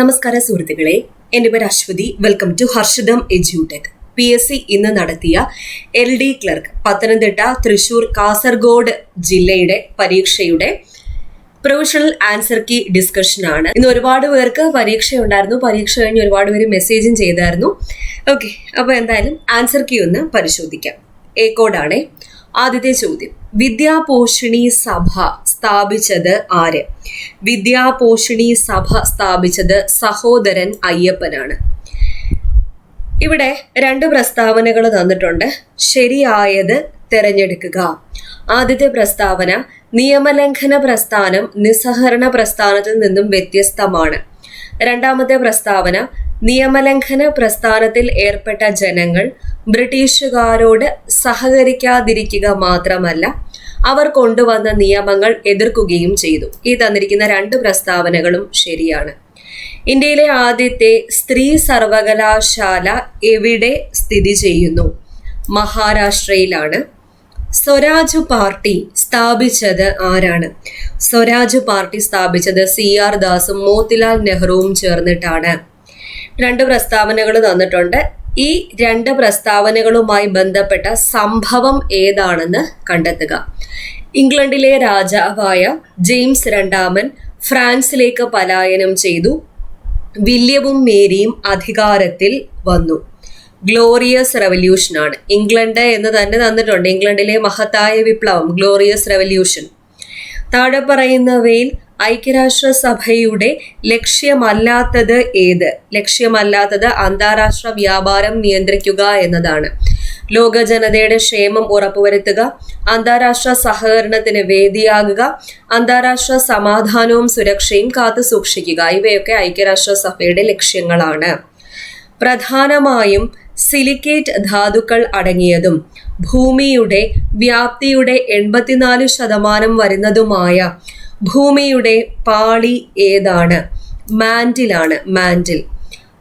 നമസ്കാര സുഹൃത്തുക്കളെ, എൻ്റെ പേര് Aswathy. Welcome to Harshitham edutech. PSC ഇന്ന് നടത്തിയ LD ക്ലർക്ക് പത്തനംതിട്ട, തൃശൂർ, കാസർഗോഡ് ജില്ലയുടെ പരീക്ഷയുടെ പ്രൊവിഷണൽ ആൻസർ കീ ഡിസ്കഷൻ ആണ്. ഇന്ന് ഒരുപാട് പേർക്ക് പരീക്ഷയുണ്ടായിരുന്നു. പരീക്ഷ കഴിഞ്ഞ് ഒരുപാട് പേര് മെസ്സേജും ചെയ്തായിരുന്നു. ഓക്കെ, അപ്പോൾ എന്തായാലും ആൻസർ കീ ഒന്ന് പരിശോധിക്കാം. എ കോഡാണേ. ആദ്യത്തെ ചോദ്യം, വിദ്യാപോഷിണി സഭ സ്ഥാപിച്ചത് ആര്? വിദ്യാപോഷിണി സഭ സ്ഥാപിച്ചത് സഹോദരൻ അയ്യപ്പനാണ്. ഇവിടെ രണ്ട് പ്രസ്താവനകൾ തന്നിട്ടുണ്ട്. ശരിയായത് തിരഞ്ഞെടുക്കുക. ആദ്യത്തെ പ്രസ്താവന, നിയമലംഘന പ്രസ്ഥാനം നിസ്സഹകരണ പ്രസ്ഥാനത്തിൽ നിന്നും വ്യത്യസ്തമാണ്. രണ്ടാമത്തെ പ്രസ്താവന, നിയമലംഘന പ്രസ്ഥാനത്തിൽ ഏർപ്പെട്ട ജനങ്ങൾ ബ്രിട്ടീഷുകാരോട് സഹകരിക്കാതിരിക്കുക മാത്രമല്ല, അവർ കൊണ്ടുവന്ന നിയമങ്ങൾ എതിർക്കുകയും ചെയ്തു. ഈ തന്നിരിക്കുന്ന രണ്ട് പ്രസ്താവനകളും ശരിയാണ്. ഇന്ത്യയിലെ ആദ്യത്തെ സ്ത്രീ സർവകലാശാല എവിടെ സ്ഥിതി ചെയ്യുന്നു? മഹാരാഷ്ട്രയിലാണ്. സ്വരാജ് പാർട്ടി സ്ഥാപിച്ചത് ആരാണ്? സ്വരാജ് പാർട്ടി സ്ഥാപിച്ചത് CR ദാസും മോത്തിലാൽ നെഹ്റുവും ചേർന്നിട്ടാണ്. രണ്ട് പ്രസ്താവനകൾ തന്നിട്ടുണ്ട്. ഈ രണ്ട് പ്രസ്താവനകളുമായി ബന്ധപ്പെട്ട സംഭവം ഏതാണെന്ന് കണ്ടെത്തുക. ഇംഗ്ലണ്ടിലെ രാജാവായ ജെയിംസ് രണ്ടാമൻ ഫ്രാൻസിലേക്ക് പലായനം ചെയ്തു. വില്യവും മേരിയും അധികാരത്തിൽ വന്നു. ഗ്ലോറിയസ് റെവല്യൂഷൻ ആണ്. ഇംഗ്ലണ്ട് എന്ന് തന്നെ തന്നിട്ടുണ്ട്. ഇംഗ്ലണ്ടിലെ മഹത്തായ വിപ്ലവം, ഗ്ലോറിയസ് റെവല്യൂഷൻ. താഴെ പറയുന്നവയിൽ ഐക്യരാഷ്ട്രസഭയുടെ ലക്ഷ്യമല്ലാത്തത് ഏത്? ലക്ഷ്യമല്ലാത്തത് അന്താരാഷ്ട്ര വ്യാപാരം നിയന്ത്രിക്കുക എന്നതാണ്. ലോക ജനതയുടെ ക്ഷേമം ഉറപ്പുവരുത്തുക, അന്താരാഷ്ട്ര സഹകരണത്തിന് വേദിയാകുക, അന്താരാഷ്ട്ര സമാധാനവും സുരക്ഷയും കാത്തു സൂക്ഷിക്കുക. ഇവയൊക്കെ ഐക്യരാഷ്ട്രസഭയുടെ ലക്ഷ്യങ്ങളാണ്. പ്രധാനമായും സിലിക്കേറ്റ് ധാതുക്കൾ അടങ്ങിയതും ഭൂമിയുടെ വ്യാപ്തിയുടെ 84% വരുന്നതുമായ ഭൂമിയുടെ പാളി ഏതാണ്? മാൻഡിലാണ്. മാൻഡിൽ.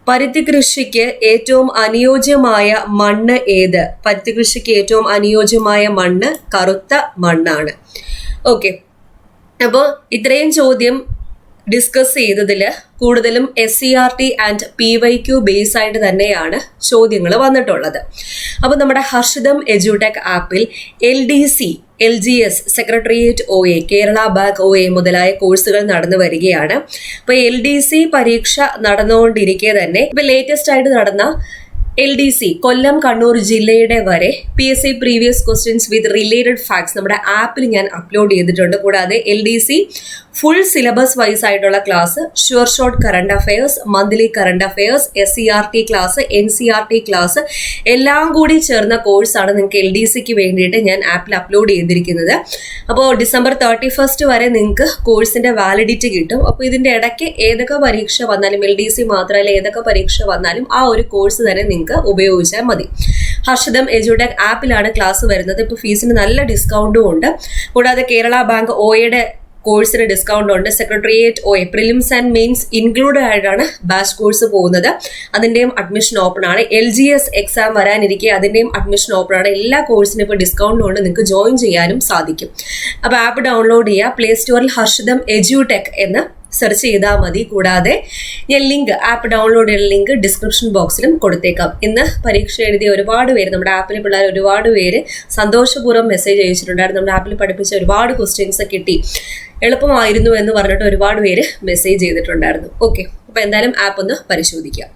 പരുത്തി കൃഷിക്ക് ഏറ്റവും അനുയോജ്യമായ മണ്ണ് ഏത്? പരുത്തി കൃഷിക്ക് ഏറ്റവും അനുയോജ്യമായ മണ്ണ് കറുത്ത മണ്ണാണ്. ഓക്കെ, അപ്പോൾ ഇത്രയും ചോദ്യം ഡിസ്കസ് ചെയ്തതിൽ കൂടുതലും SCERT ആൻഡ് PYQ ബേസ് ആയിട്ട് തന്നെയാണ് ചോദ്യങ്ങൾ വന്നിട്ടുള്ളത്. അപ്പോൾ നമ്മുടെ ഹർഷിതം എഡ്യൂടെക് ആപ്പിൽ LDC, LGS, secretariat OA, Kerala bank OA മുതലായ കോഴ്സുകൾ നടന്നു വരികയാണ്. അപ്പോൾ LDC പരീക്ഷ നടന്നുകൊണ്ടിരിക്കെ തന്നെ ഇപ്പൊ ലേറ്റസ്റ്റ് ആയിട്ട് നടന്ന LDC കൊല്ലം, കണ്ണൂർ ജില്ലയുടെ വരെ PSC previous questions with related facts നമ്മുടെ ആപ്പിൽ ഞാൻ അപ്ലോഡ് ചെയ്തിട്ടുണ്ട്. കൂടാതെ LDC ഫുൾ സിലബസ് വൈസ് ആയിട്ടുള്ള class, sure short current affairs, monthly current affairs, SCERT class, NCERT class എല്ലാം കൂടി ചേർന്ന കോഴ്സാണ് നിങ്ങൾക്ക് LDCക്ക് വേണ്ടിയിട്ട് ഞാൻ ആപ്പിൽ അപ്ലോഡ് ചെയ്തിരിക്കുന്നത്. അപ്പോൾ ഡിസംബർ 31 വരെ നിങ്ങൾക്ക് കോഴ്സിന്റെ വാലിഡിറ്റി കിട്ടും. അപ്പോൾ ഇതിന്റെ ഇടയ്ക്ക് ഏതൊക്കെ പരീക്ഷ വന്നാലും, LDC മാത്രമല്ല ഏതൊക്കെ പരീക്ഷ വന്നാലും ആ ഒരു കോഴ്സ് തന്നെ നിങ്ങൾക്ക് ഉപയോഗിച്ചാൽ മതി. ഹർഷിതം എഡ്യൂടെക് ആപ്പിലാണ് ക്ലാസ് വരുന്നത്. ഇപ്പോൾ ഫീസിന് നല്ല ഡിസ്കൗണ്ടും ഉണ്ട്. കൂടാതെ കേരള ബാങ്ക് OAയുടെ കോഴ്സിന് ഡിസ്കൗണ്ട് ഉണ്ട്. Secretariat OA prelims and mains include ആയിട്ടാണ് ബാച്ച് കോഴ്സ് പോകുന്നത്. അതിൻ്റെയും അഡ്മിഷൻ ഓപ്പൺ ആണ്. LGS എക്സാം വരാനിരിക്കെ അതിൻ്റെയും അഡ്മിഷൻ ഓപ്പൺ ആണ്. എല്ലാ കോഴ്സിനും ഇപ്പോൾ ഡിസ്കൗണ്ട് കൊണ്ട് നിങ്ങൾക്ക് ജോയിൻ ചെയ്യാനും സാധിക്കും. അപ്പോൾ ആപ്പ് ഡൗൺലോഡ് ചെയ്യുക. പ്ലേ സ്റ്റോറിൽ ഹർഷിതം എഡ്യൂടെക് എന്ന് സെർച്ച് ചെയ്താൽ മതി. കൂടാതെ ഞാൻ ലിങ്ക്, ആപ്പ് ഡൗൺലോഡ് ചെയ്യുന്ന ലിങ്ക് ഡിസ്ക്രിപ്ഷൻ ബോക്സിലും കൊടുത്തേക്കാം. ഇന്ന് പരീക്ഷ എഴുതിയ ഒരുപാട് പേര്, നമ്മുടെ ആപ്പിലെ പിള്ളേർ ഒരുപാട് പേര് സന്തോഷപൂർവ്വം മെസ്സേജ് അയച്ചിട്ടുണ്ടായിരുന്നു. നമ്മുടെ ആപ്പിൽ പഠിപ്പിച്ച ഒരുപാട് ക്വസ്റ്റ്യൻസ് കിട്ടി, എളുപ്പമായിരുന്നു എന്ന് പറഞ്ഞിട്ട് ഒരുപാട് പേര് മെസ്സേജ് ചെയ്തിട്ടുണ്ടായിരുന്നു. ഓക്കെ, അപ്പോൾ എന്തായാലും ആപ്പ് ഒന്ന് പരിശോധിക്കാം.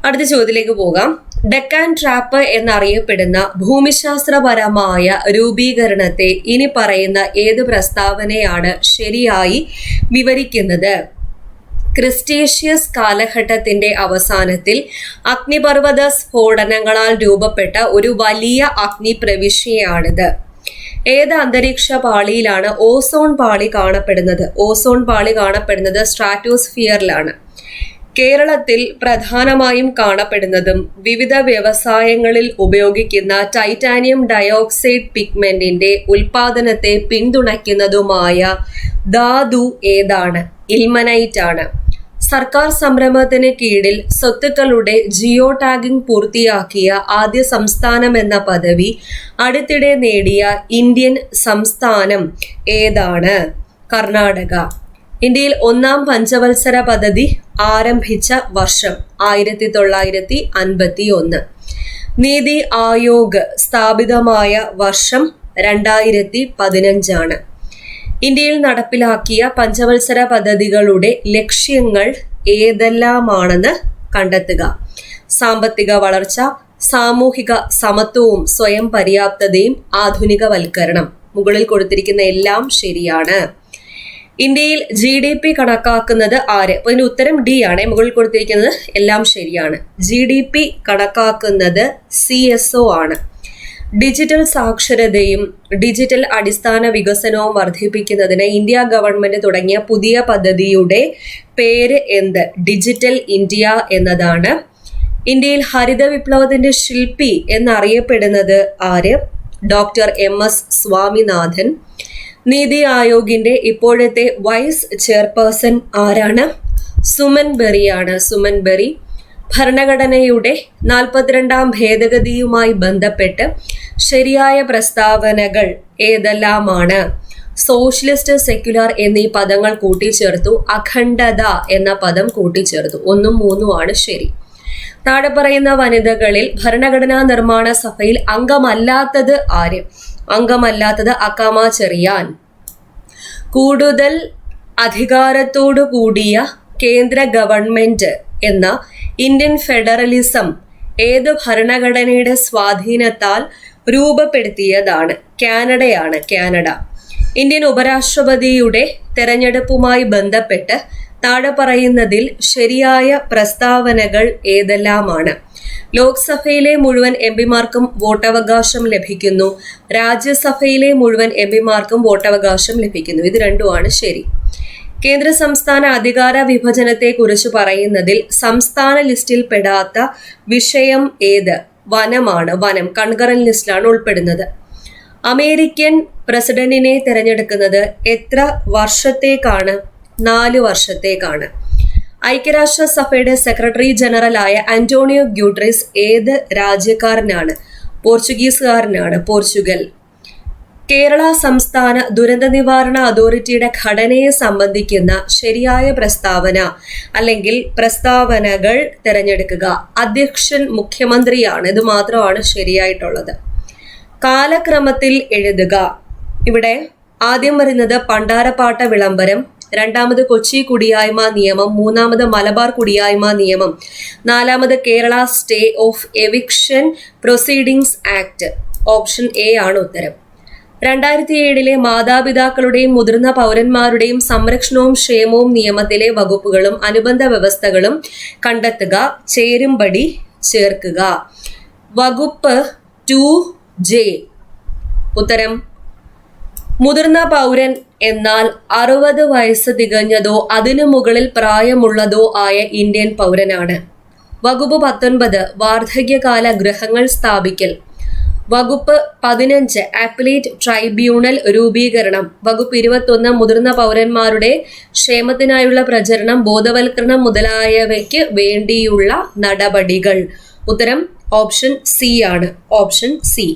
അടുത്ത ചോദ്യത്തിലേക്ക് പോകാം. ഡെക്കാൻ ട്രാപ്പ് എന്നറിയപ്പെടുന്ന ഭൂമിശാസ്ത്രപരമായ രൂപീകരണത്തെ ഇനി പറയുന്ന ഏത് പ്രസ്താവനയാണ് ശരിയായി വിവരിക്കുന്നത്? ക്രിസ്റ്റേഷ്യസ് കാലഘട്ടത്തിന്റെ അവസാനത്തിൽ അഗ്നിപർവ്വത സ്ഫോടനങ്ങളാൽ രൂപപ്പെട്ട ഒരു വലിയ അഗ്നിപ്രവിശ്യയാണിത്. ഏത് അന്തരീക്ഷ പാളിയിലാണ് ഓസോൺ പാളി കാണപ്പെടുന്നത്? ഓസോൺ പാളി കാണപ്പെടുന്നത് സ്ട്രാറ്റോസ്ഫിയറിലാണ്. കേരളത്തിൽ പ്രധാനമായും കാണപ്പെടുന്നതും വിവിധ വ്യവസായങ്ങളിൽ ഉപയോഗിക്കുന്ന ടൈറ്റാനിയം ഡയോക്സൈഡ് പിഗ്മെന്റിന്റെ ഉൽപാദനത്തെ പിന്തുണയ്ക്കുന്നതുമായ ധാതു ഏതാണ്? ഇൽമനൈറ്റ് ആണ്. സർക്കാർ സംരംഭത്തിന് കീഴിൽ സ്വത്തുക്കളുടെ ജിയോ ടാഗിംഗ് പൂർത്തിയാക്കിയ ആദ്യ സംസ്ഥാനം എന്ന പദവി അടുത്തിടെ നേടിയ ഇന്ത്യൻ സംസ്ഥാനം ഏതാണ്? കർണാടക. ഇന്ത്യയിൽ ഒന്നാം പഞ്ചവത്സര പദ്ധതി ആരംഭിച്ച വർഷം 1951. നീതി ആയോഗ് സ്ഥാപിതമായ വർഷം 2015. ഇന്ത്യയിൽ നടപ്പിലാക്കിയ പഞ്ചവത്സര പദ്ധതികളുടെ ലക്ഷ്യങ്ങൾ ഏതെല്ലാമാണെന്ന് കണ്ടെത്തുക. സാമ്പത്തിക വളർച്ച, സാമൂഹിക സമത്വവും സ്വയം പര്യാപ്തതയും ആധുനികവൽക്കരണം. മുകളിൽ കൊടുത്തിരിക്കുന്ന എല്ലാം ശരിയാണ്. ഇന്ത്യയിൽ GDP കണക്കാക്കുന്നത് ആര്? അപ്പൊ ഇതിന്റെ ഉത്തരം ഡി ആണ്. മുകളിൽ കൊടുത്തിരിക്കുന്നത് എല്ലാം ശരിയാണ്. GDP കണക്കാക്കുന്നത് CSO ആണ്. ഡിജിറ്റൽ സാക്ഷരതയും ഡിജിറ്റൽ അടിസ്ഥാന വികസനവും വർദ്ധിപ്പിക്കുന്നതിന് ഇന്ത്യ ഗവൺമെന്റ് തുടങ്ങിയ പുതിയ പദ്ധതിയുടെ പേര് എന്ത്? ഡിജിറ്റൽ ഇന്ത്യ എന്നതാണ്. ഇന്ത്യയിൽ ഹരിത വിപ്ലവത്തിന്റെ ശില്പി എന്നറിയപ്പെടുന്നത് ആര്? Doctor MS Swaminathan. നീതി ആയോഗിന്റെ ഇപ്പോഴത്തെ വൈസ് ചെയർപേഴ്സൺ ആരാണ്? സുമൻ ബെറിയാണ്. സുമൻ ബെറി. ഭരണഘടനയുടെ 42ാം ഭേദഗതിയുമായി ബന്ധപ്പെട്ട് ശരിയായ പ്രസ്താവനകൾ ഏതെല്ലാമാണ്? സോഷ്യലിസ്റ്റ്, സെക്യുലർ എന്നീ പദങ്ങൾ കൂട്ടിച്ചേർത്തു. അഖണ്ഡത എന്ന പദം കൂട്ടിച്ചേർത്തു. 1ഉം 3ഉം ആണ് ശരി. താഴെ പറയുന്ന വനിതകളിൽ ഭരണഘടനാ നിർമ്മാണ സഭയിൽ അംഗമല്ലാത്തത് ആര്? അംഗമല്ലാത്തത് അക്കാമ ചെറിയാൻ. കൂടുതൽ അധികാരത്തോടു കൂടിയ കേന്ദ്ര ഗവൺമെന്റ് എന്ന ഇന്ത്യൻ ഫെഡറലിസം ഏത് ഭരണഘടനയുടെ സ്വാധീനത്താൽ രൂപപ്പെടുത്തിയതാണ്? കാനഡയാണ്. കാനഡ. ഇന്ത്യൻ ഉപരാഷ്ട്രപതിയുടെ തെരഞ്ഞെടുപ്പുമായി ബന്ധപ്പെട്ട് താഴെ പറയുന്നതിൽ ശരിയായ പ്രസ്താവനകൾ ഏതെല്ലാമാണ്? ലോക്സഭയിലെ മുഴുവൻ എംപിമാർക്കും വോട്ടവകാശം ലഭിക്കുന്നു. രാജ്യസഭയിലെ മുഴുവൻ എംപിമാർക്കും വോട്ടവകാശം ലഭിക്കുന്നു. ഇത് രണ്ടുമാണ് ശരി. കേന്ദ്ര സംസ്ഥാന അധികാര വിഭജനത്തെ കുറിച്ച് പറയുന്നതിൽ സംസ്ഥാന ലിസ്റ്റിൽ പെടാത്ത വിഷയം ഏത്? വനമാണ്. വനം കൺകറന്റ് ലിസ്റ്റിലാണ് ഉൾപ്പെടുന്നത്. അമേരിക്കൻ പ്രസിഡന്റിനെ തിരഞ്ഞെടുക്കുന്നത് എത്ര വർഷത്തേക്കാണ്? 4 വർഷത്തേക്കാണ്. ഐക്യരാഷ്ട്രസഭയുടെ സെക്രട്ടറി ജനറലായ അന്റോണിയോ ഗ്യൂട്രസ് ഏത് രാജ്യക്കാരനാണ്? പോർച്ചുഗീസുകാരനാണ്. പോർച്ചുഗൽ. കേരള സംസ്ഥാന ദുരന്ത നിവാരണ അതോറിറ്റിയുടെ ഘടനയെ സംബന്ധിക്കുന്ന ശരിയായ പ്രസ്താവന അല്ലെങ്കിൽ പ്രസ്താവനകൾ തിരഞ്ഞെടുക്കുക. അധ്യക്ഷൻ മുഖ്യമന്ത്രിയാണ്. ഇത് മാത്രമാണ് ശരിയായിട്ടുള്ളത്. കാലക്രമത്തിൽ എഴുതുക. ഇവിടെ ആദ്യം വരുന്നത് പണ്ടാരപ്പാട്ട വിളംബരം, രണ്ടാമത് കൊച്ചി കുടിയായ്മ നിയമം, മൂന്നാമത് മലബാർ കുടിയായ്മ നിയമം, നാലാമത് Kerala stay of eviction proceedings act. Option A ആണ് ഉത്തരം. 2007 മാതാപിതാക്കളുടെയും മുതിർന്ന പൗരന്മാരുടെയും സംരക്ഷണവും ക്ഷേമവും നിയമത്തിലെ വകുപ്പുകളും അനുബന്ധ വ്യവസ്ഥകളും കണ്ടെത്തുക. ചേരുംപടി ചേർക്കുക. വകുപ്പ് 2J. ഉത്തരം മുതിർന്ന പൗരൻ എന്നാൽ 60 വയസ്സ് തികഞ്ഞതോ അതിനു മുകളിൽ പ്രായമുള്ളതോ ആയ ഇന്ത്യൻ പൗരനാണ്. വകുപ്പ് 19 വാർദ്ധക്യകാല ഗൃഹങ്ങൾ സ്ഥാപിക്കൽ. വകുപ്പ് 15 അപ്പലേറ്റ് ട്രൈബ്യൂണൽ രൂപീകരണം. വകുപ്പ് 21 മുതിർന്ന പൗരന്മാരുടെ ക്ഷേമത്തിനായുള്ള പ്രചരണം, ബോധവൽക്കരണം മുതലായവയ്ക്ക് വേണ്ടിയുള്ള നടപടികൾ. ഉത്തരം ഓപ്ഷൻ സി ആണ്. Option C.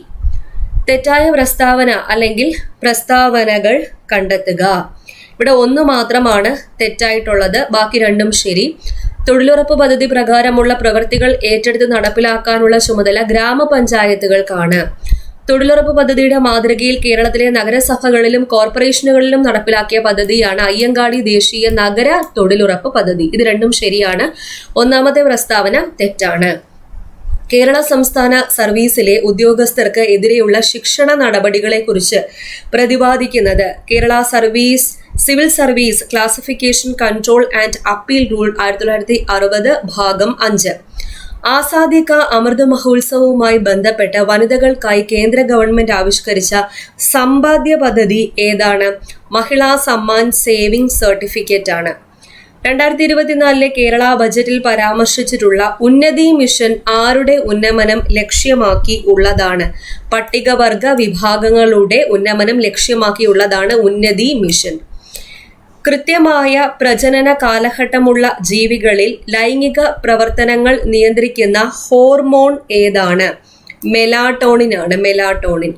തെറ്റായ പ്രസ്താവന അല്ലെങ്കിൽ പ്രസ്താവനകൾ കണ്ടെത്തുക. ഇവിടെ 1 മാത്രമാണ് തെറ്റായിട്ടുള്ളത്, ബാക്കി 2ഉം ശരി. തൊഴിലുറപ്പ് പദ്ധതി പ്രകാരമുള്ള പ്രവൃത്തികൾ ഏറ്റെടുത്ത് നടപ്പിലാക്കാനുള്ള ചുമതല ഗ്രാമപഞ്ചായത്തുകൾക്കാണ്. തൊഴിലുറപ്പ് പദ്ധതിയുടെ മാതൃകയിൽ കേരളത്തിലെ നഗരസഭകളിലും കോർപ്പറേഷനുകളിലും നടപ്പിലാക്കിയ പദ്ധതിയാണ് അയ്യങ്കാളി ദേശീയ നഗര തൊഴിലുറപ്പ് പദ്ധതി. ഇത് 2ഉം ശരിയാണ്. 1ാമത്തെ പ്രസ്താവന തെറ്റാണ്. കേരള സംസ്ഥാന സർവീസിലെ ഉദ്യോഗസ്ഥർക്ക് എതിരെയുള്ള ശിക്ഷണ നടപടികളെ കുറിച്ച് പ്രതിപാദിക്കുന്നത് Kerala civil service classification control and appeal rule 1960 ഭാഗം 5. ആസാദി കാ അമൃത് മഹോത്സവവുമായി ബന്ധപ്പെട്ട് വനിതകൾക്കായി കേന്ദ്ര ഗവൺമെന്റ് ആവിഷ്കരിച്ച സമ്പാദ്യ പദ്ധതി ഏതാണ്? മഹിളാ സമ്മാൻ സേവിംഗ് സർട്ടിഫിക്കറ്റ് ആണ്. 2024 കേരള ബജറ്റിൽ പരാമർശിച്ചിട്ടുള്ള ഉന്നതി മിഷൻ ആരുടെ ഉന്നമനം ലക്ഷ്യമാക്കി ഉള്ളതാണ്? പട്ടികവർഗ വിഭാഗങ്ങളുടെ ഉന്നമനം ലക്ഷ്യമാക്കിയുള്ളതാണ് ഉന്നതി മിഷൻ. കൃത്യമായ പ്രജനന കാലഘട്ടമുള്ള ജീവികളിൽ ലൈംഗിക പ്രവർത്തനങ്ങൾ നിയന്ത്രിക്കുന്ന ഹോർമോൺ ഏതാണ്? മെലാട്ടോണിൻ ആണ്. മെലാട്ടോണിൻ.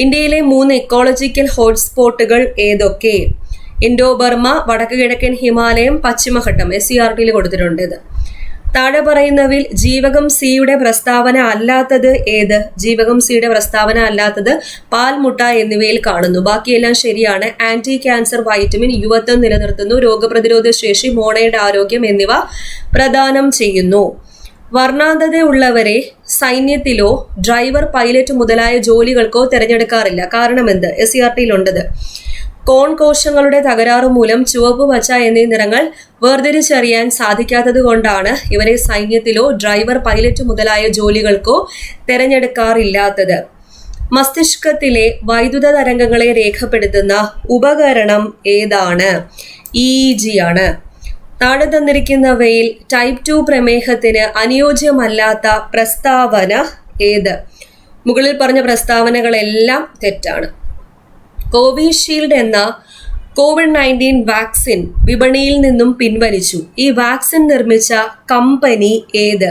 ഇന്ത്യയിലെ 3 ഇക്കോളജിക്കൽ ഹോട്ട്സ്പോട്ടുകൾ ഏതൊക്കെ? ഇൻഡോ ബർമ, വടക്ക് കിഴക്കൻ ഹിമാലയം, പശ്ചിമഘട്ടം. SCERT കൊടുത്തിട്ടുണ്ട് ഇത്. താഴെ പറയുന്നവയിൽ ജീവകം സിയുടെ പ്രസ്താവന അല്ലാത്തത് ഏത്? ജീവകം സിയുടെ പ്രസ്താവന അല്ലാത്തത് പാൽമുട്ട എന്നിവയിൽ കാണുന്നു. ബാക്കിയെല്ലാം ശരിയാണ്. ആന്റി ക്യാൻസർ വൈറ്റമിൻ യുവത്വം നിലനിർത്തുന്നു, രോഗപ്രതിരോധ ശേഷി, മോണയുടെ ആരോഗ്യം എന്നിവ പ്രദാനം ചെയ്യുന്നു. വർണ്ണാന്ധതയുള്ളവരെ സൈന്യത്തിലോ ഡ്രൈവർ, പൈലറ്റ് മുതലായ ജോലികൾക്കോ തിരഞ്ഞെടുക്കാറില്ല. കാരണം എന്ത്? SCERT കോൺ കോശങ്ങളുടെ തകരാറ് മൂലം ചുവപ്പ്, പച്ച എന്നീ നിറങ്ങൾ വേർതിരിച്ചറിയാൻ സാധിക്കാത്തത് കൊണ്ടാണ് ഇവരെ സൈന്യത്തിലോ ഡ്രൈവർ, പൈലറ്റ് മുതലായ ജോലികൾക്കോ തിരഞ്ഞെടുക്കാറില്ലാത്തത്. മസ്തിഷ്കത്തിലെ വൈദ്യുത തരംഗങ്ങളെ രേഖപ്പെടുത്തുന്ന ഉപകരണം ഏതാണ്? EEG ആണ്. താഴെ തന്നിരിക്കുന്നവയിൽ ടൈപ്പ് 2 പ്രമേഹത്തിന് അനുയോജ്യമല്ലാത്ത പ്രസ്താവന ഏത്? മുകളിൽ പറഞ്ഞ പ്രസ്താവനകളെല്ലാം തെറ്റാണ്. കോവിഷീൽഡ് എന്ന COVID-19 വാക്സിൻ വിപണിയിൽ നിന്നും പിൻവലിച്ചു. ഈ വാക്സിൻ നിർമ്മിച്ച കമ്പനി ഏത്?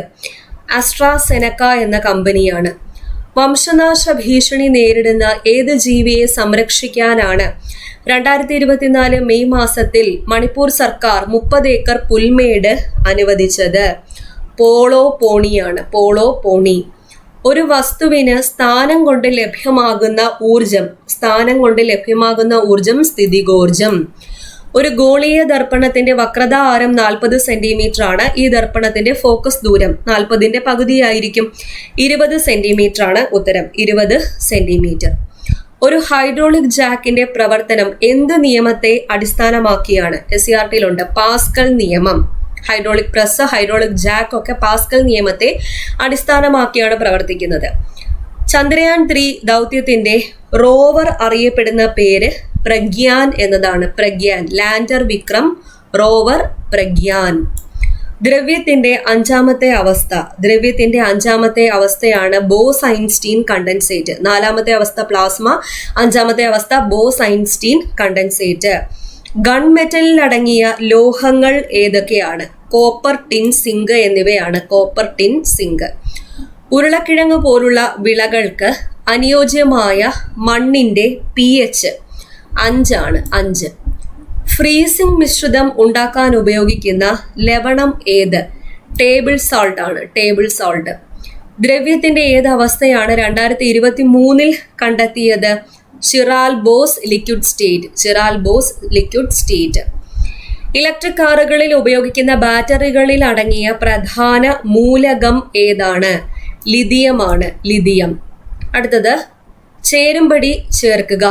ആസ്ട്രാസെനക്ക എന്ന കമ്പനിയാണ്. വംശനാശ ഭീഷണി നേരിടുന്ന ഏത് ജീവിയെ സംരക്ഷിക്കാനാണ് 2024 മെയ് മാസത്തിൽ മണിപ്പൂർ സർക്കാർ 30 ഏക്കർ പുൽമേട് അനുവദിച്ചത്? പോളോ പോണിയാണ്. പോളോ പോണി. ഒരു വസ്തുവിന് സ്ഥാനം കൊണ്ട് ലഭ്യമാകുന്ന ഊർജം സ്ഥിതികോർജം. ഒരു ഗോളീയ ദർപ്പണത്തിന്റെ വക്രത ആരം 40 സെന്റിമീറ്റർ ആണ്. ഈ ദർപ്പണത്തിന്റെ ഫോക്കസ് ദൂരം 40ന്റെ പകുതിയായിരിക്കും. 20 സെന്റിമീറ്റർ ആണ് ഉത്തരം. 20 സെന്റിമീറ്റർ. ഒരു ഹൈഡ്രോളിക് ജാക്കിന്റെ പ്രവർത്തനം എന്ത് നിയമത്തെ അടിസ്ഥാനമാക്കിയാണ്? SCERT പാസ്കൽ നിയമം. ഹൈഡ്രോളിക് പ്രസ്, ഹൈഡ്രോളിക് ജാക്ക് ഒക്കെ പാസ്കൽ നിയമത്തെ അടിസ്ഥാനമാക്കിയാണ് പ്രവർത്തിക്കുന്നത്. ചന്ദ്രയാൻ 3 ദൗത്യത്തിന്റെ റോവർ അറിയപ്പെടുന്ന പേര് പ്രഗ്യാൻ എന്നതാണ്. പ്രഗ്യാൻ. Lander Vikram, rover Pragyan. ദ്രവ്യത്തിന്റെ അഞ്ചാമത്തെ അവസ്ഥയാണ് ബോസ്-ഐൻസ്റ്റീൻ കണ്ടൻസേറ്റ്. 4ാമത്തെ അവസ്ഥ പ്ലാസ്മ, 5ാമത്തെ അവസ്ഥ ബോസ്-ഐൻസ്റ്റീൻ കണ്ടൻസേറ്റ്. ഗൺമെറ്റലിൽ അടങ്ങിയ ലോഹങ്ങൾ ഏതൊക്കെയാണ്? കോപ്പർ, ടിൻ, സിങ്ക് എന്നിവയാണ്. Copper, tin, zinc. ഉരുളക്കിഴങ്ങ് പോലുള്ള വിളകൾക്ക് അനുയോജ്യമായ മണ്ണിന്റെ pH 5 ആണ്. 5. ഫ്രീസിംഗ് മിശ്രിതം ഉണ്ടാക്കാൻ ഉപയോഗിക്കുന്ന ലവണം ഏത്? ടേബിൾ സോൾട്ട് ആണ്. Table salt. ദ്രവ്യത്തിന്റെ ഏത് അവസ്ഥയാണ് 2023 കണ്ടെത്തിയത്? Chiral Bose liquid state. Electric കാറുകളിൽ ഉപയോഗിക്കുന്ന ബാറ്ററികളിൽ അടങ്ങിയ പ്രധാന മൂലകം ഏതാണ്? ലിഥിയമാണ്. ലിഥിയം. അടുത്തത് ചേരുംപടി ചേർക്കുക.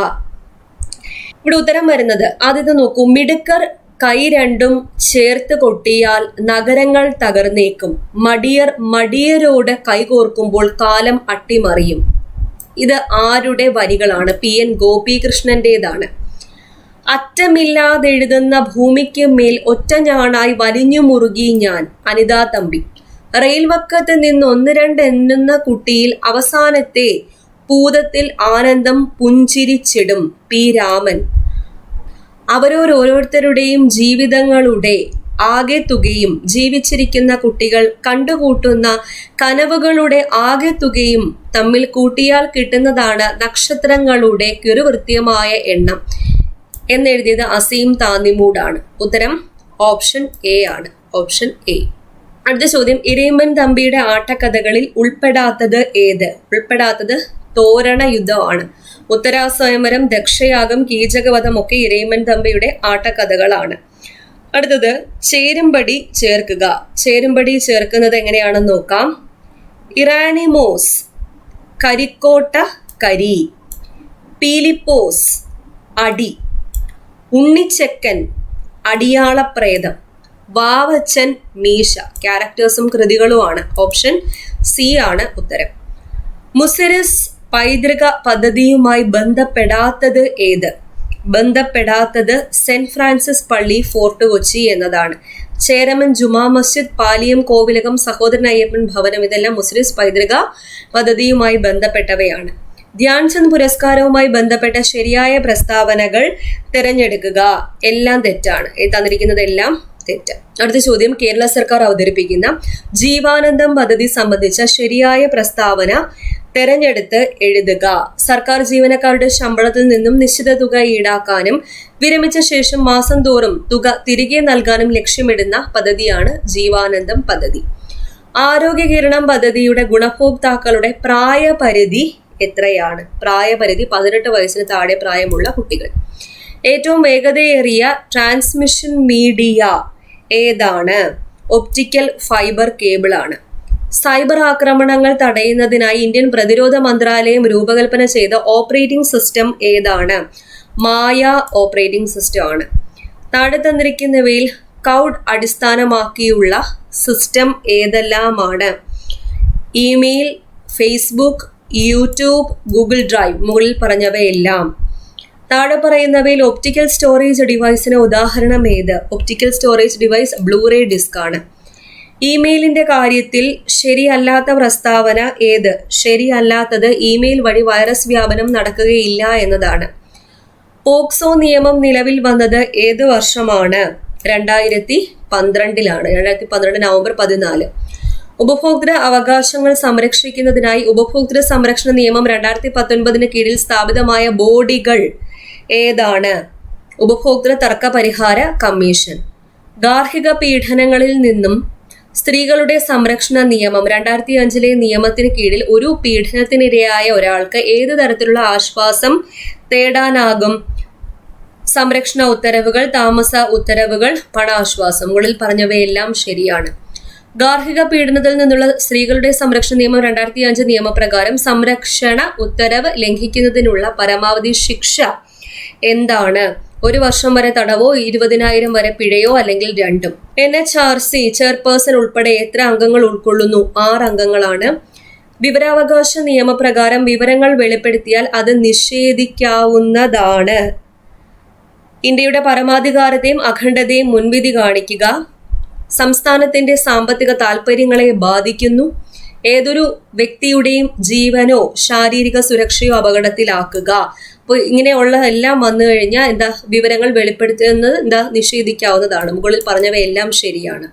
ഇവിടെ ഉത്തരം വരുന്നത് ആദ്യത്തെ നോക്കൂ. മിടുക്കർ കൈ രണ്ടും ചേർത്ത് കൊട്ടിയാൽ നഗരങ്ങൾ തകർന്നേക്കും. മടിയരോട് കൈകോർക്കുമ്പോൾ കാലം അട്ടിമറിയും. ഇത് ആരുടെ വരികളാണ്? PN ഗോപികൃഷ്ണന്റേതാണ്. അറ്റമില്ലാതെഴുതുന്ന ഭൂമിക്ക് മേൽ ഒറ്റ ഞാണായി വലിഞ്ഞു മുറുകി ഞാൻ. അനിതാ തമ്പി. റെയിൽവക്കത്ത് നിന്ന് 1-2 എണ്ണുന്ന കുട്ടിയിൽ അവസാനത്തെ പൂതത്തിൽ ആനന്ദം പുഞ്ചിരിച്ചിടും. P രാമൻ. അവരോരോരുത്തരുടെയും ജീവിതങ്ങളുടെ ആകെ തുകയും ജീവിച്ചിരിക്കുന്ന കുട്ടികൾ കണ്ടുകൂട്ടുന്ന കനവുകളുടെ ആകെ തുകയും തമ്മിൽ കൂട്ടിയാൽ കിട്ടുന്നതാണ് നക്ഷത്രങ്ങളുടെ കിറുകൃത്യമായ എണ്ണം എന്നെഴുതിയത് അസീം താന്നിമൂടാണ്. ഉത്തരം ഓപ്ഷൻ A ആണ്. Option A. അടുത്ത ചോദ്യം. ഇരയിമ്മൻ തമ്പിയുടെ ആട്ടക്കഥകളിൽ ഉൾപ്പെടാത്തത് ഏത്? ഉൾപ്പെടാത്തത് തോരണ യുദ്ധമാണ്. ഉത്തരാസ്വയംവരം, ദക്ഷയാഗം, കീചകവധം ഒക്കെ ഇരയിമ്മൻ തമ്പിയുടെ ആട്ടക്കഥകളാണ്. അടുത്തത് ചേരുംപടി ചേർക്കുക. ചേരുംപടി ചേർക്കുന്നത് എങ്ങനെയാണെന്ന് നോക്കാം. ഇറാനിമോസ്, കരിക്കോട്ട കരി. പീലിപ്പോസ്, അടി. ഉണ്ണിച്ചക്കൻ, അടിയാളപ്രേതം. വാവച്ചൻ, മീശ. ക്യാരക്ടേഴ്സും കൃതികളുമാണ്. ഓപ്ഷൻ C ആണ് ഉത്തരം. മുസിരിസ് പൈതൃക പദ്ധതിയുമായി ബന്ധപ്പെടാത്തത് ഏത്? ബന്ധപ്പെടാത്തത് സെന്റ് ഫ്രാൻസിസ് പള്ളി, ഫോർട്ട് കൊച്ചി എന്നതാണ്. ചേരമൻ ജുമാ മസ്ജിദ്, പാലിയം കോവിലകം, സഹോദരൻ അയ്യപ്പൻ ഭവനം ഇതെല്ലാം മുസിരിസ് പൈതൃക പദ്ധതിയുമായി ബന്ധപ്പെട്ടവയാണ്. ധ്യാൻചന്ദ് പുരസ്കാരവുമായി ബന്ധപ്പെട്ട ശരിയായ പ്രസ്താവനകൾ തിരഞ്ഞെടുക്കുക. എല്ലാം തെറ്റാണ്. തന്നിരിക്കുന്നതെല്ലാം തെറ്റ്. അടുത്ത ചോദ്യം. കേരള സർക്കാർ അവതരിപ്പിക്കുന്ന ജീവാനന്ദം പദ്ധതി സംബന്ധിച്ച ശരിയായ പ്രസ്താവന തെരഞ്ഞെടുത്ത് എഴുതുക. സർക്കാർ ജീവനക്കാരുടെ ശമ്പളത്തിൽ നിന്നും നിശ്ചിത തുക ഈടാക്കാനും വിരമിച്ച ശേഷം മാസം തോറും തുക തിരികെ നൽകാനും ലക്ഷ്യമിടുന്ന പദ്ധതിയാണ് ജീവാനന്ദം പദ്ധതി. ആരോഗ്യ കിരണം പദ്ധതിയുടെ ഗുണഭോക്താക്കളുടെ പ്രായപരിധി എത്രയാണ്? പ്രായപരിധി 18 വയസ്സിന് താഴെ പ്രായമുള്ള കുട്ടികൾ. ഏറ്റവും വേഗതയേറിയ ട്രാൻസ്മിഷൻ മീഡിയ ഏതാണ്? ഒപ്റ്റിക്കൽ ഫൈബർ കേബിൾ ആണ്. സൈബർ ആക്രമണങ്ങൾ തടയുന്നതിനായി ഇന്ത്യൻ പ്രതിരോധ മന്ത്രാലയം രൂപകൽപ്പന ചെയ്ത ഓപ്പറേറ്റിംഗ് സിസ്റ്റം ഏതാണ്? മായ ഓപ്പറേറ്റിംഗ് സിസ്റ്റം ആണ്. താഴെ തന്നിരിക്കുന്നവയിൽ ക്ലൗഡ് അടിസ്ഥാനമാക്കിയുള്ള സിസ്റ്റം ഏതെല്ലാമാണ്? Email, Facebook, YouTube, Google drive. മുകളിൽ പറഞ്ഞവയെല്ലാം. താഴെ പറയുന്നവയിൽ ഒപ്റ്റിക്കൽ സ്റ്റോറേജ് ഡിവൈസിന് ഉദാഹരണം ഏത്? Optical storage device Blu-ray disc ആണ്. ഇമെയിലിന്റെ കാര്യത്തിൽ ശരിയല്ലാത്ത പ്രസ്താവന ഏത്? ശരിയല്ലാത്തത് ഇമെയിൽ വഴി വൈറസ് വ്യാപനം നടക്കുകയില്ല എന്നതാണ്. പോക്സോ നിയമം നിലവിൽ വന്നത് ഏത് വർഷമാണ്? 2012 2012 നവംബർ 14. ഉപഭോക്തൃ അവകാശങ്ങൾ സംരക്ഷിക്കുന്നതിനായി ഉപഭോക്തൃ സംരക്ഷണ നിയമം 2019 കീഴിൽ സ്ഥാപിതമായ ബോഡികൾ ഏതാണ്? ഉപഭോക്തൃ തർക്ക പരിഹാര കമ്മീഷൻ. ഗാർഹിക പീഡനങ്ങളിൽ നിന്നും സ്ത്രീകളുടെ സംരക്ഷണ നിയമം 2005 നിയമത്തിന് കീഴിൽ ഒരു പീഡനത്തിനിരയായ ഒരാൾക്ക് ഏത് തരത്തിലുള്ള ആശ്വാസം തേടാനാകും? സംരക്ഷണ ഉത്തരവുകൾ, താമസ ഉത്തരവുകൾ, പണാശ്വാസം. മുകളിൽ പറഞ്ഞവയെല്ലാം ശരിയാണ്. ഗാർഹിക പീഡനത്തിൽ നിന്നുള്ള സ്ത്രീകളുടെ സംരക്ഷണ നിയമം 2005 നിയമപ്രകാരം സംരക്ഷണ ഉത്തരവ് ലംഘിക്കുന്നതിനുള്ള പരമാവധി ശിക്ഷ എന്താണ്? 1 വർഷം വരെ തടവോ 20,000 വരെ പിഴയോ അല്ലെങ്കിൽ രണ്ടും. NHRC ചെയർപേഴ്സൺ ഉൾപ്പെടെ എത്ര അംഗങ്ങൾ ഉൾക്കൊള്ളുന്നു? 6 അംഗങ്ങളാണ്. വിവരാവകാശ നിയമപ്രകാരം വിവരങ്ങൾ വെളിപ്പെടുത്തിയാൽ അത് നിഷേധിക്കാവുന്നതാണ്. ഇന്ത്യയുടെ പരമാധികാരത്തെയും അഖണ്ഡതയും മുൻവിധി കാണിക്കുക. സംസ്ഥാനത്തിന്റെ സാമ്പത്തിക താൽപര്യങ്ങളെ ബാധിക്കുന്നു. ഏതൊരു വ്യക്തിയുടെയും ജീവനോ ശാരീരിക സുരക്ഷയോ അപകടത്തിലാക്കുക. അപ്പോൾ ഇങ്ങനെയുള്ള എല്ലാം വന്നു കഴിഞ്ഞാൽ വിവരങ്ങൾ വെളിപ്പെടുത്തുന്നത് നിഷേധിക്കാവുന്നതാണ്. മുകളിൽ പറഞ്ഞവയെല്ലാം ശരിയാണ്.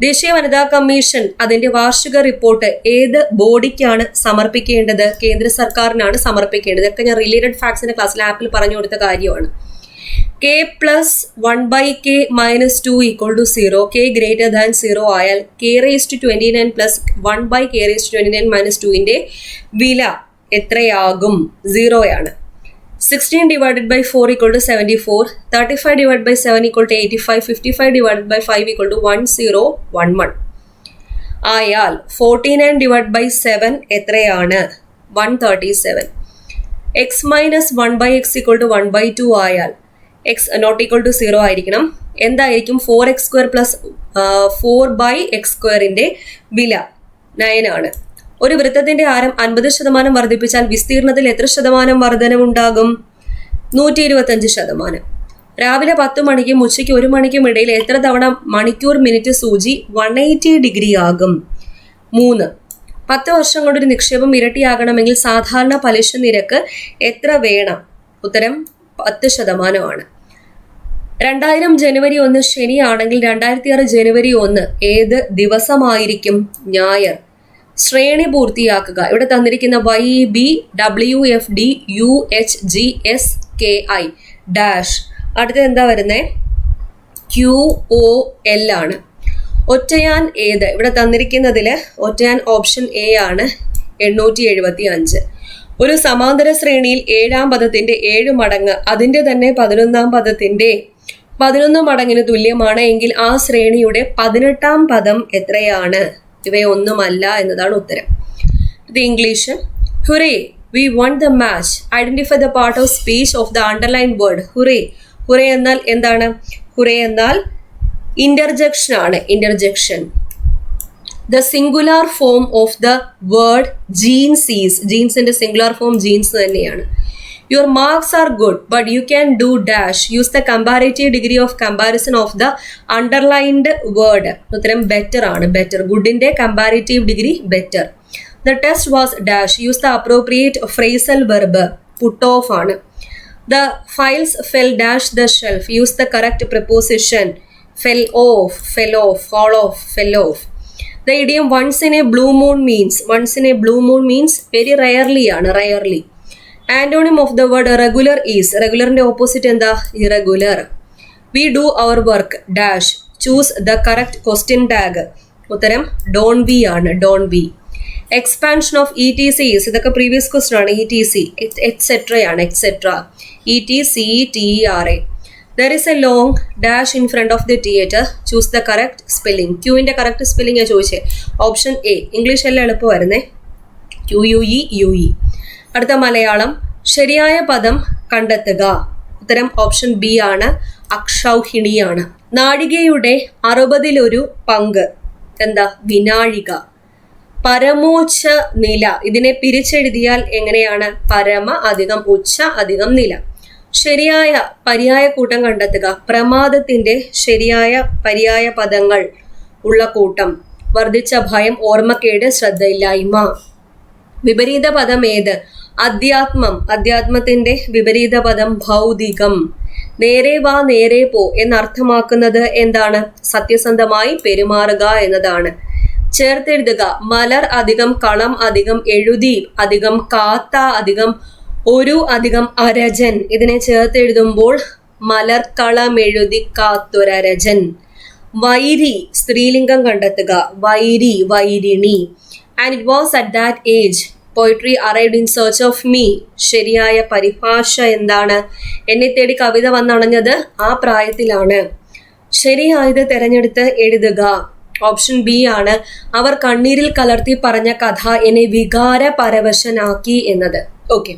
ദേശീയ വനിതാ കമ്മീഷൻ അതിന്റെ വാർഷിക റിപ്പോർട്ട് ഏത് ബോഡിക്കാണ് സമർപ്പിക്കേണ്ടത്? കേന്ദ്ര സർക്കാരിനാണ് സമർപ്പിക്കേണ്ടത്. ഇതൊക്കെ ഞാൻ റിലേറ്റഡ് ഫാക്ട്സിന്റെ ക്ലാസ്സിൽ ആപ്പിൽ പറഞ്ഞു കൊടുത്ത കാര്യമാണ്. k+1/k - 2 = 0. k greater than 0 ആയാൽ k⁻29 + 1/k⁻29 - 2 വില എത്രയാകും? 0 ആണ്. 16/4 = 74. 35/7 = 85. 55/5 = 1011 ആയാൽ 49/7 എത്രയാണ്? 137. x-1/x = 1/2 ആയാൽ x ≠ 0 ആയിരിക്കണം. എന്തായിരിക്കും? 4x² + 4/x² വില 9 ആണ്. ഒരു വൃത്തത്തിന്റെ ആരം 50% വർദ്ധിപ്പിച്ചാൽ വിസ്തീർണത്തിൽ എത്ര ശതമാനം വർധനവുണ്ടാകും? 125%. രാവിലെ 10 മണിക്കും ഉച്ചയ്ക്ക് 1 മണിക്കും ഇടയിൽ എത്ര തവണ മണിക്കൂർ മിനിറ്റ് സൂചി 180 ഡിഗ്രി ആകും? 3. 10 വർഷം കൊണ്ടൊരു നിക്ഷേപം ഇരട്ടിയാകണമെങ്കിൽ സാധാരണ പലിശ നിരക്ക് എത്ര വേണം? ഉത്തരം 10% 2000 ജനുവരി 1 ശനിയാണെങ്കിൽ 2006 ജനുവരി 1 ഏത് ദിവസമായിരിക്കും? ഞായർ. ശ്രേണി പൂർത്തിയാക്കുക. ഇവിടെ തന്നിരിക്കുന്ന YB WFD UHG SKI dash. അടുത്തത് എന്താ വരുന്നത്? QOL ആണ്. ഒറ്റയാൻ ഏത്? ഇവിടെ തന്നിരിക്കുന്നതില് ഒറ്റയാൻ ഓപ്ഷൻ A ആണ്. 875. ഒരു സമാന്തര ശ്രേണിയിൽ 7ാം പദത്തിന്റെ 7 മടങ്ങ് അതിന്റെ തന്നെ 11ാം പദത്തിന്റെ 11 മടങ്ങിന് തുല്യമാണ് എങ്കിൽ ആ ശ്രേണിയുടെ 18ാം പദം എത്രയാണ്? ഇവയൊന്നുമല്ല എന്നതാണ് ഉത്തരം. ഇത് English. Hurray, we won the match. Identify the part of speech of the underlined word. Hurray. Hurray എന്നാൽ എന്താണ്? ഹുറേ എന്നാൽ ഇന്റർജെക്ഷൻ ആണ്. Interjection. The singular form of the word jeans is. ജീൻസിന്റെ സിംഗുലാർ ഫോം ജീൻസ് തന്നെയാണ്. Your marks are good, but you can do dash. Use the comparative degree of comparison of the underlined word. ഉത്തരം better ആണ്. better. Goodന്റെ comparative degree better. The test was dash. Use the appropriate phrasal verb. Put off ആണ്. The files fell dash the shelf. Use the correct preposition. Fell off, fell off, fall off, fell off. The idiom once in a blue moon means very rarely ആണ്, rarely. Antonym of the word regular is, regularന്റെ opposite എന്താ? Irregular. We do our work dash. Choose the correct question tag. ഉത്തരം don't we ആണ്, don't we. Expansion of ETCs, ഇതൊക്കെ previous question ആണ്. ETC etc ആണ്, etc. ETCETERA. There is a long dash in front of the theater. Choose the correct spelling. Qന്റെ correct spelling ചോദിച്ചേ. Option A. English എല്ലാം എളുപ്പമായിരുന്നേ. QUE. അടുത്ത മലയാളം. ശരിയായ പദം കണ്ടെത്തുക. ഉത്തരം ഓപ്ഷൻ ബി ആണ്, അക്ഷൗഹിണിയാണ്. നാഴികയുടെ 60 പങ്ക് എന്താ? വിനാഴിക. പരമോച്ച നില, ഇതിനെ പിരിച്ചെഴുതിയാൽ എങ്ങനെയാണ്? പരമ അധികം ഉച്ച അധികം നില. ശരിയായ പര്യായ കൂട്ടം കണ്ടെത്തുക. പ്രമാദത്തിന്റെ ശരിയായ പര്യായ പദങ്ങൾ ഉള്ള കൂട്ടം. വർദ്ധിച്ച ഭയം, ഓർമ്മക്കേട്, ശ്രദ്ധയില്ലായ്മ. വിപരീത പദം ഏത്? അധ്യാത്മം. അധ്യാത്മത്തിന്റെ വിപരീത പദം ഭൗതികം. നേരെ വാ നേരെ പോ എന്നർത്ഥമാക്കുന്നത് എന്താണ്? സത്യസന്ധമായി പെരുമാറുക എന്നതാണ്. ചേർത്തെഴുതുക. മലർ അധികം കളം അധികം എഴുതി അധികം കാത്ത അധികം ഒരു അധികം അരജൻ. ഇതിനെ ചേർത്തെഴുതുമ്പോൾ മലർക്കളമെഴുതി കാത്തൊരരജൻ. വൈരി, സ്ത്രീലിംഗം കണ്ടെത്തുക. വൈരി, വൈരിണി. And it was at that age poetry arrived in search of me. ശരിയായ പരിഭാഷ എന്താണ്? എന്നെ തേടി കവിത വന്നണഞ്ഞത് ആ പ്രായത്തിലാണ്. ശരിയായത് തിരഞ്ഞെടുത്ത് എഴുതുക. ഓപ്ഷൻ ബി ആണ്, അവർ കണ്ണീരിൽ കലർത്തി പറഞ്ഞ കഥ എന്നെ വികാര പരവശനാക്കി എന്നത്. ഓക്കെ,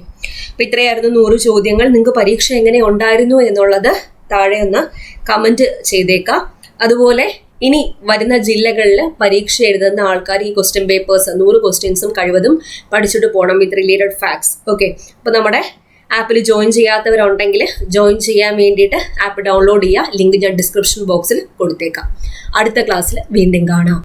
അപ്പൊ ഇത്രയായിരുന്നു 100 ചോദ്യങ്ങൾ. നിങ്ങൾക്ക് പരീക്ഷ എങ്ങനെ ഉണ്ടായിരുന്നു എന്നുള്ളത് താഴെ ഒന്ന് കമന്റ് ചെയ്തേക്കാം. അതുപോലെ ഇനി വരുന്ന ജില്ലകളിൽ പരീക്ഷ എഴുതുന്ന ആൾക്കാർ ഈ ക്വസ്റ്റ്യൻ പേപ്പേഴ്സ് 100 ക്വസ്റ്റ്യൻസും കഴിവതും പഠിച്ചിട്ട് പോകണം വിത്ത് റിലേറ്റഡ് ഫാക്ട്സ്. ഓക്കെ, അപ്പോൾ നമ്മുടെ ആപ്പിൽ ജോയിൻ ചെയ്യാത്തവരുണ്ടെങ്കിൽ ജോയിൻ ചെയ്യാൻ വേണ്ടിയിട്ട് ആപ്പ് ഡൗൺലോഡ് ചെയ്യുക. ലിങ്ക് ഞാൻ ഡിസ്ക്രിപ്ഷൻ ബോക്സിൽ കൊടുത്തേക്കാം. അടുത്ത ക്ലാസ്സിൽ വീണ്ടും കാണാം.